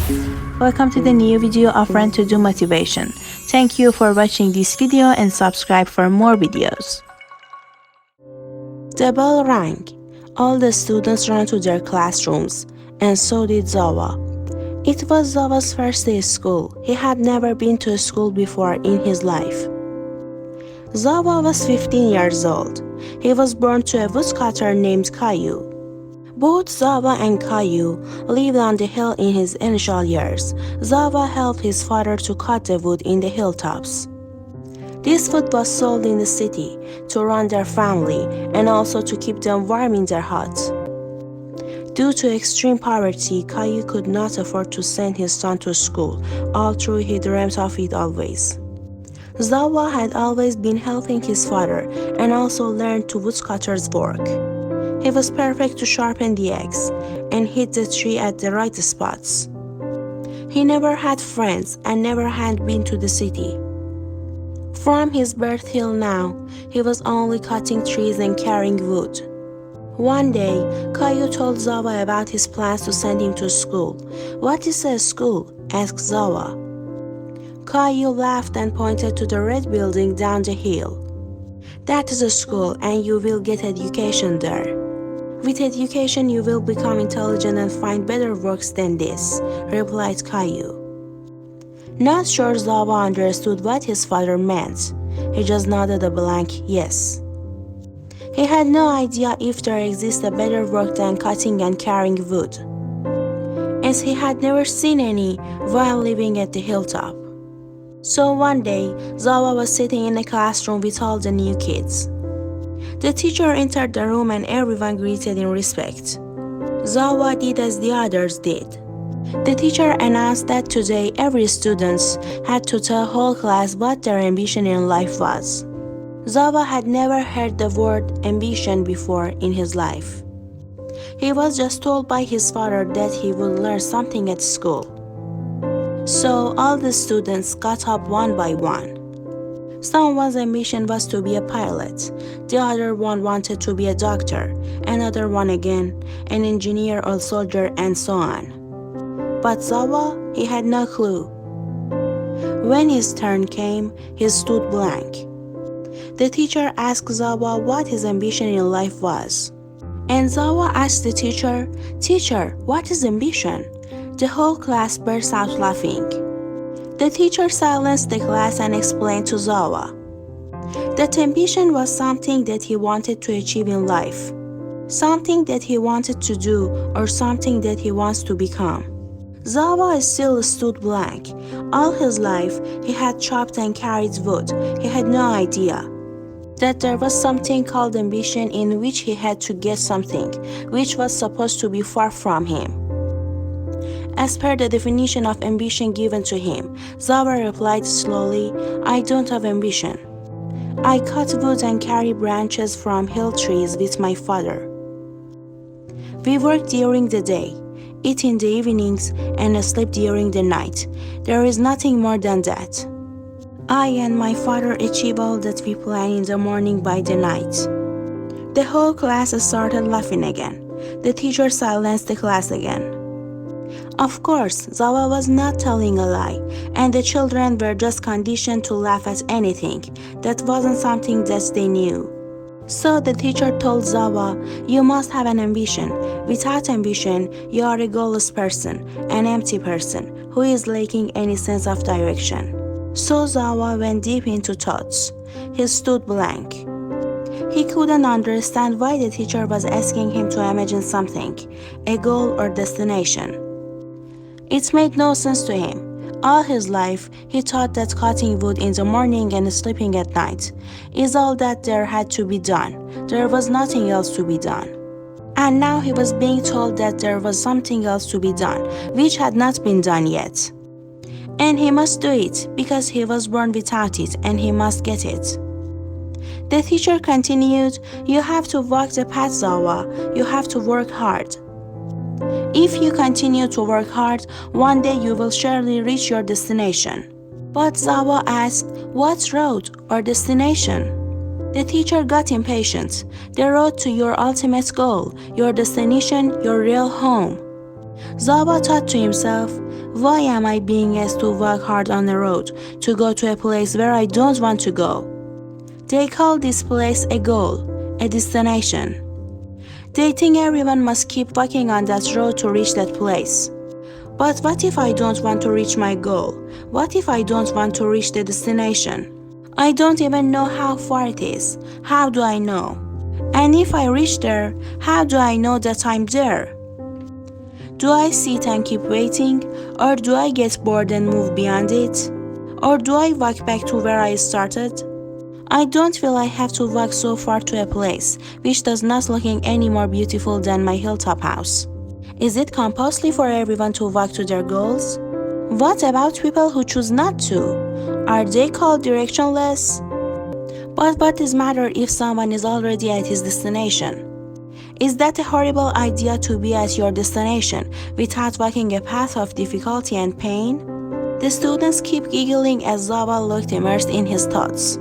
Welcome to the new video of Run to Do Motivation. Thank you for watching this video and subscribe for more videos. The bell rang. All the students ran to their classrooms, and so did Zawa. It was Zawa's first day of school. He had never been to school before in his life. Zawa was 15 years old. He was born to a woodcutter named Caillou. Both Zawa and Caillou lived on the hill in his initial years. Zawa helped his father to cut the wood in the hilltops. This wood was sold in the city to run their family and also to keep them warm in their huts. Due to extreme poverty, Caillou could not afford to send his son to school, although he dreamt of it always. Zawa had always been helping his father and also learned to woodcutter's work. He was perfect to sharpen the axe and hit the tree at the right spots. He never had friends and never had been to the city. From his birth till now, he was only cutting trees and carrying wood. One day, Caillou told Zawa about his plans to send him to school. "What is a school?" asked Zawa. Caillou laughed and pointed to the red building down the hill. "That is a school and you will get education there. With education you will become intelligent and find better works than this," replied Caillou. Not sure Zawa understood what his father meant. He just nodded a blank yes. He had no idea if there exists a better work than cutting and carrying wood, as he had never seen any while living at the hilltop. So one day, Zawa was sitting in a classroom with all the new kids. The teacher entered the room and everyone greeted in respect. Zawa did as the others did. The teacher announced that today every student had to tell whole class what their ambition in life was. Zawa had never heard the word ambition before in his life. He was just told by his father that he would learn something at school. So all the students got up one by one. Someone's ambition was to be a pilot, the other one wanted to be a doctor, another one again, an engineer or soldier, and so on. But Zawa, he had no clue. When his turn came, he stood blank. The teacher asked Zawa what his ambition in life was. And Zawa asked the teacher, "Teacher, what is ambition?" The whole class burst out laughing. The teacher silenced the class and explained to Zawa that ambition was something that he wanted to achieve in life, something that he wanted to do, or something that he wants to become. Zawa still stood blank. All his life, he had chopped and carried wood. He had no idea that there was something called ambition in which he had to get something which was supposed to be far from him. As per the definition of ambition given to him, Zawa replied slowly, "I don't have ambition. I cut wood and carry branches from hill trees with my father. We work during the day, eat in the evenings, and sleep during the night. There is nothing more than that. I and my father achieve all that we plan in the morning by the night." The whole class started laughing again. The teacher silenced the class again. Of course, Zawa was not telling a lie, and the children were just conditioned to laugh at anything that wasn't something that they knew. So the teacher told Zawa, "You must have an ambition. Without ambition, you are a goalless person, an empty person, who is lacking any sense of direction." So Zawa went deep into thoughts. He stood blank. He couldn't understand why the teacher was asking him to imagine something, a goal or destination. It made no sense to him. All his life, he thought that cutting wood in the morning and sleeping at night is all that there had to be done. There was nothing else to be done. And now he was being told that there was something else to be done, which had not been done yet. And he must do it because he was born without it and he must get it. The teacher continued, "You have to walk the path, Zawa. You have to work hard. If you continue to work hard, one day you will surely reach your destination." But Zawa asked, "What road or destination?" The teacher got impatient. "The road to your ultimate goal, your destination, your real home." Zawa thought to himself, why am I being asked to work hard on the road to go to a place where I don't want to go? They call this place a goal, a destination. They think everyone must keep walking on that road to reach that place. But what if I don't want to reach my goal? What if I don't want to reach the destination? I don't even know how far it is. How do I know? And if I reach there, how do I know that I'm there? Do I sit and keep waiting, or do I get bored and move beyond it? Or do I walk back to where I started? I don't feel I have to walk so far to a place which does not looking any more beautiful than my hilltop house. Is it compulsory for everyone to walk to their goals? What about people who choose not to? Are they called directionless? But what does matter if someone is already at his destination? Is that a horrible idea to be at your destination without walking a path of difficulty and pain? The students keep giggling as Zawa looked immersed in his thoughts.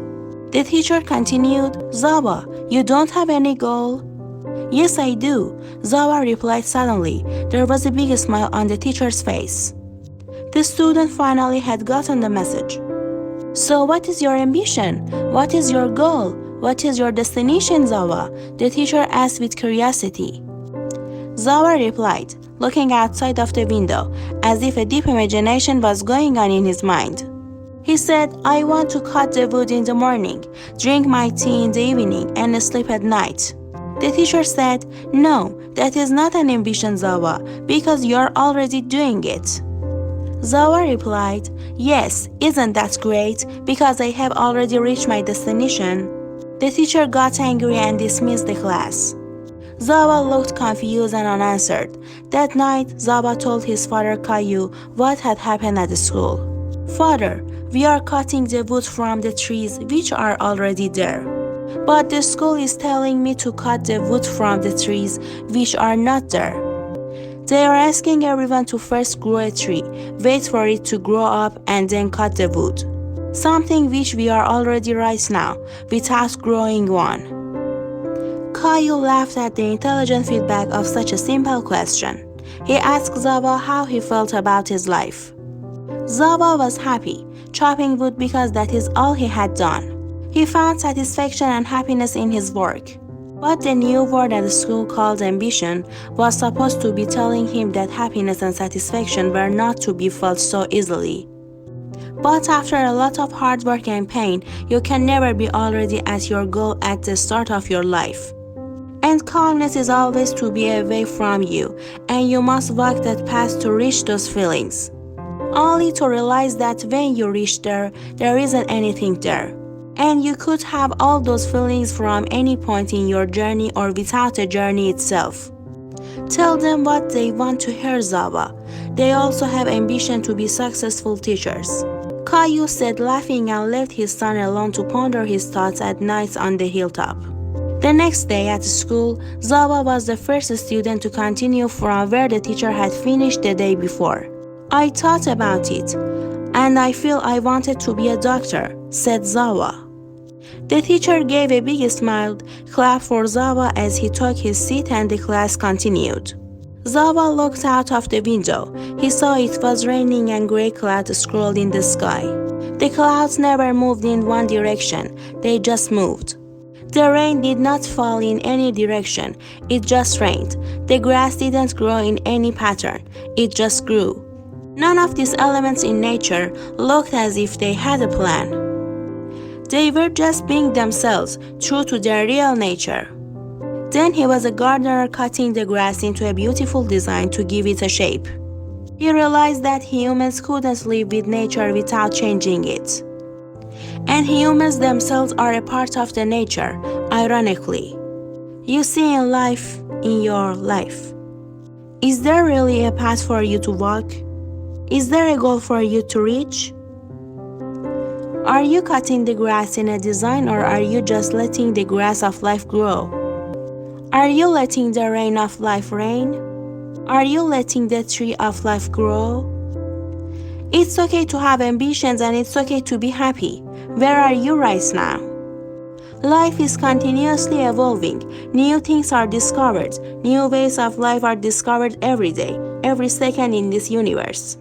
The teacher continued, Zawa, you don't have any goal? Yes, I do, Zawa replied suddenly. There was a big smile on the teacher's face. The student finally had gotten the message. So what is your ambition? What is your goal? What is your destination, Zawa? The teacher asked with curiosity. Zawa replied, looking outside of the window, as if a deep imagination was going on in his mind. He said, I want to cut the wood in the morning, drink my tea in the evening, and sleep at night. The teacher said, no, that is not an ambition, Zawa, because you're already doing it. Zawa replied, yes, isn't that great, because I have already reached my destination. The teacher got angry and dismissed the class. Zawa looked confused and unanswered. That night, Zawa told his father Caillou what had happened at the school. Father, we are cutting the wood from the trees which are already there. But the school is telling me to cut the wood from the trees which are not there. They are asking everyone to first grow a tree, wait for it to grow up, and then cut the wood. Something which we are already right now, without growing one. Caillou laughed at the intelligent feedback of such a simple question. He asked Zawa how he felt about his life. Zawa was happy, chopping wood because that is all he had done. He found satisfaction and happiness in his work. But the new word at the school called ambition was supposed to be telling him that happiness and satisfaction were not to be felt so easily. But after a lot of hard work and pain, you can never be already at your goal at the start of your life. And calmness is always to be away from you, and you must walk that path to reach those feelings. Only to realize that when you reach there, there isn't anything there. And you could have all those feelings from any point in your journey or without the journey itself. Tell them what they want to hear, Zawa. They also have ambition to be successful teachers. Caillou said, laughing, and left his son alone to ponder his thoughts at night on the hilltop. The next day at school, Zawa was the first student to continue from where the teacher had finished the day before. I thought about it, and I feel I wanted to be a doctor, said Zawa. The teacher gave a big smile, clapped for Zawa as he took his seat, and the class continued. Zawa looked out of the window. He saw it was raining and gray clouds scrolled in the sky. The clouds never moved in one direction, they just moved. The rain did not fall in any direction, it just rained. The grass didn't grow in any pattern, it just grew. None of these elements in nature looked as if they had a plan. They were just being themselves, true to their real nature. Then he was a gardener cutting the grass into a beautiful design to give it a shape. He realized that humans couldn't live with nature without changing it. And humans themselves are a part of the nature, ironically. You see in life, in your life. Is there really a path for you to walk? Is there a goal for you to reach? Are you cutting the grass in a design, or are you just letting the grass of life grow? Are you letting the rain of life rain? Are you letting the tree of life grow? It's okay to have ambitions, and it's okay to be happy. Where are you right now? Life is continuously evolving. New things are discovered. New ways of life are discovered every day. every second in this universe.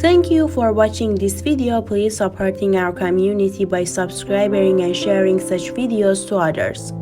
Thank you for watching this video. Please supporting our community by subscribing and sharing such videos to others.